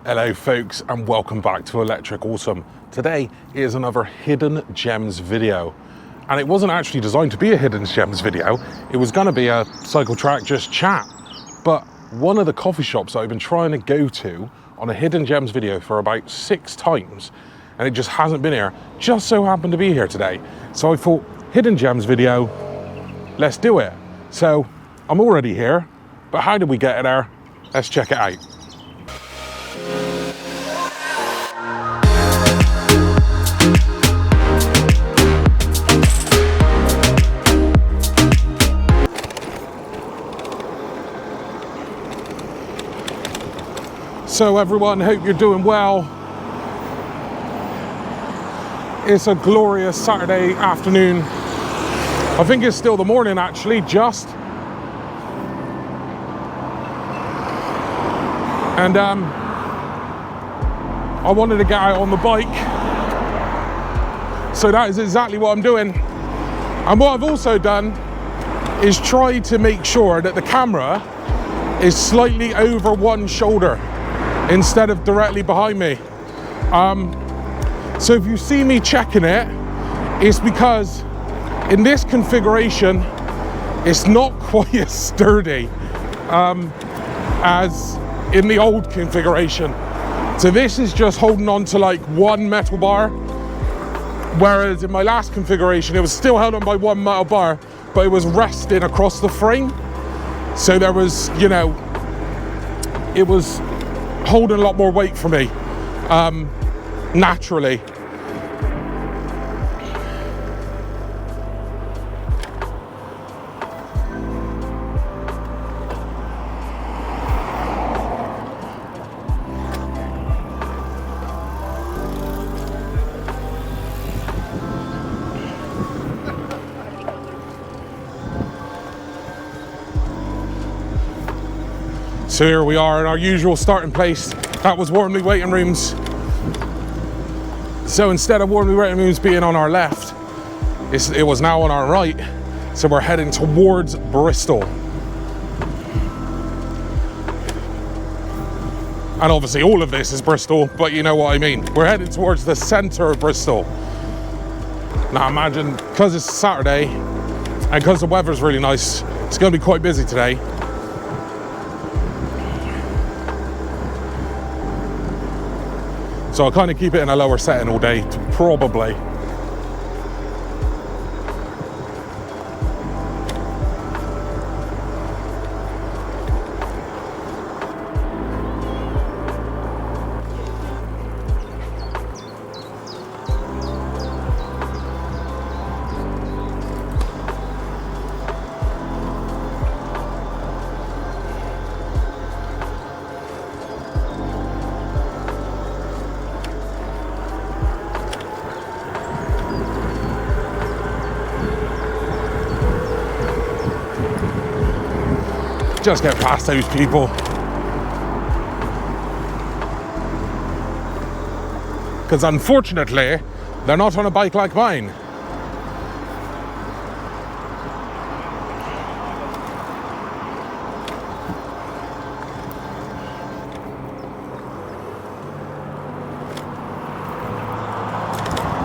Hello folks, and welcome back to Electric Awesome. Today is another Hidden Gems video. And it wasn't actually designed to be a Hidden Gems video. It was gonna be a cycle track just chat. But one of the coffee shops that I've been trying to go to on a Hidden Gems video for about 6 times, and it just hasn't been here, just so happened to be here today. So I thought, Hidden Gems video, let's do it. So I'm already here, but how did we get there? Let's check it out. So everyone, hope you're doing well. It's a glorious Saturday afternoon. I think it's still the morning actually, just. And I wanted to get out on the bike. So that is exactly what I'm doing. And what I've also done is try to make sure that the camera is slightly over one shoulder instead of directly behind me. So if you see me checking it, it's because in this configuration, it's not quite as sturdy as in the old configuration. So this is just holding on to like one metal bar, whereas in my last configuration, it was still held on by one metal bar, but it was resting across the frame. So there was, you know, it was holding a lot more weight for me, naturally. So here we are in our usual starting place. That was Warmly Waiting Rooms. So instead of Warmly Waiting Rooms being on our left, it was now on our right. So we're heading towards Bristol. And obviously all of this is Bristol, but you know what I mean. We're heading towards the centre of Bristol. Now imagine, because it's Saturday and because the weather's really nice, it's going to be quite busy today. So I'll kind of keep it in a lower setting all day, probably. Just get past those people. Because unfortunately, they're not on a bike like mine.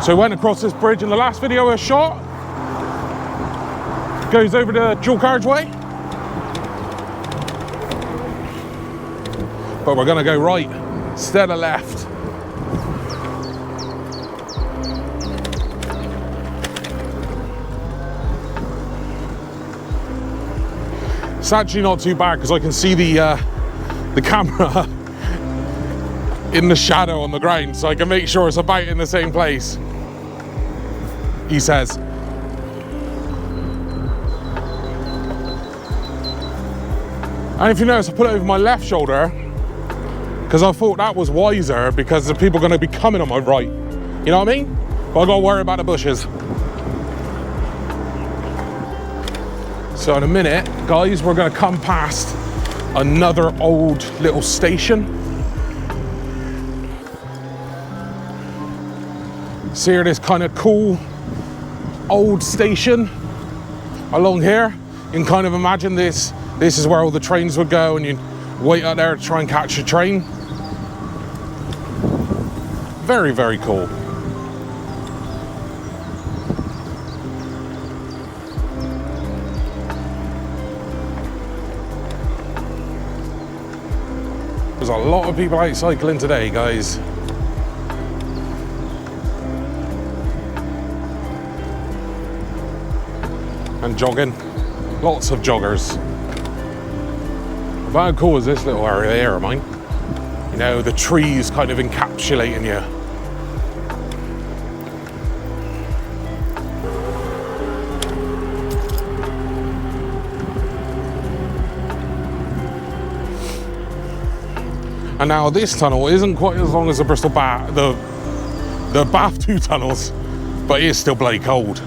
So I went across this bridge in the last video I shot. Goes over the dual carriageway. But we're gonna go right instead of left. It's actually not too bad because I can see the camera in the shadow on the ground, so I can make sure it's about in the same place, he says. And if you notice, I put it over my left shoulder because I thought that was wiser because the people are going to be coming on my right. You know what I mean? But I got to worry about the bushes. So in a minute, guys, we're going to come past another old little station. See here, this kind of cool old station along here. You can kind of imagine this is where all the trains would go, and you'd wait out there to try and catch a train. Very, very cool. There's a lot of people out cycling today, guys. And jogging. Lots of joggers. But how cool is this little area here of mine? You know, the trees kind of encapsulating you. And now this tunnel isn't quite as long as the Bristol-Bath, the Bath 2 tunnels, but it is still bloody cold.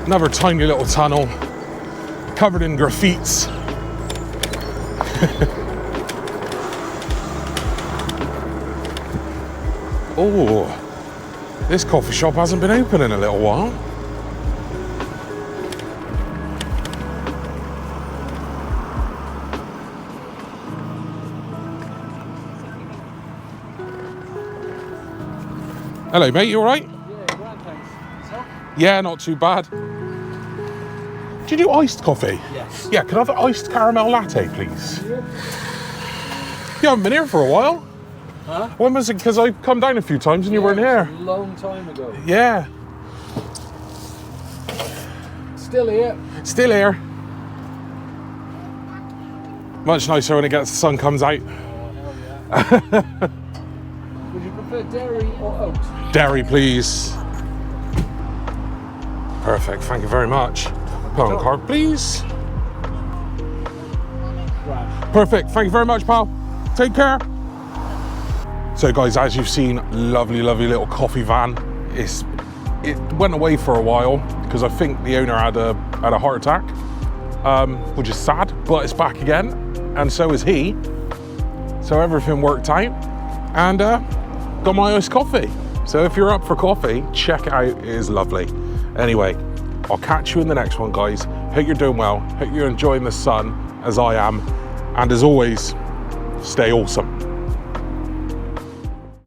Another tiny little tunnel covered in graffitis. Oh, this coffee shop hasn't been open in a little while. Hello mate, you alright? Yeah, grand, thanks. Yourself? Yeah, not too bad. Do you do iced coffee? Yes. Yeah, can I have an iced caramel latte, please? Yeah. You haven't been here for a while. Huh? When was it? Because I've come down a few times and you weren't here. A long time ago. Yeah. Still here. Still here. Much nicer when the sun comes out. Oh, hell yeah. Would you prefer dairy or oat? Dairy, please. Perfect, thank you very much. Put on card, please. Right. Perfect, thank you very much, pal. Take care. So guys, as you've seen, lovely, lovely little coffee van. It went away for a while because I think the owner had a heart attack, which is sad, but it's back again, and so is he. So everything worked out, and got my iced coffee. So if you're up for coffee, check it out, it is lovely. Anyway, I'll catch you in the next one, guys. Hope you're doing well, hope you're enjoying the sun as I am, and as always, stay awesome.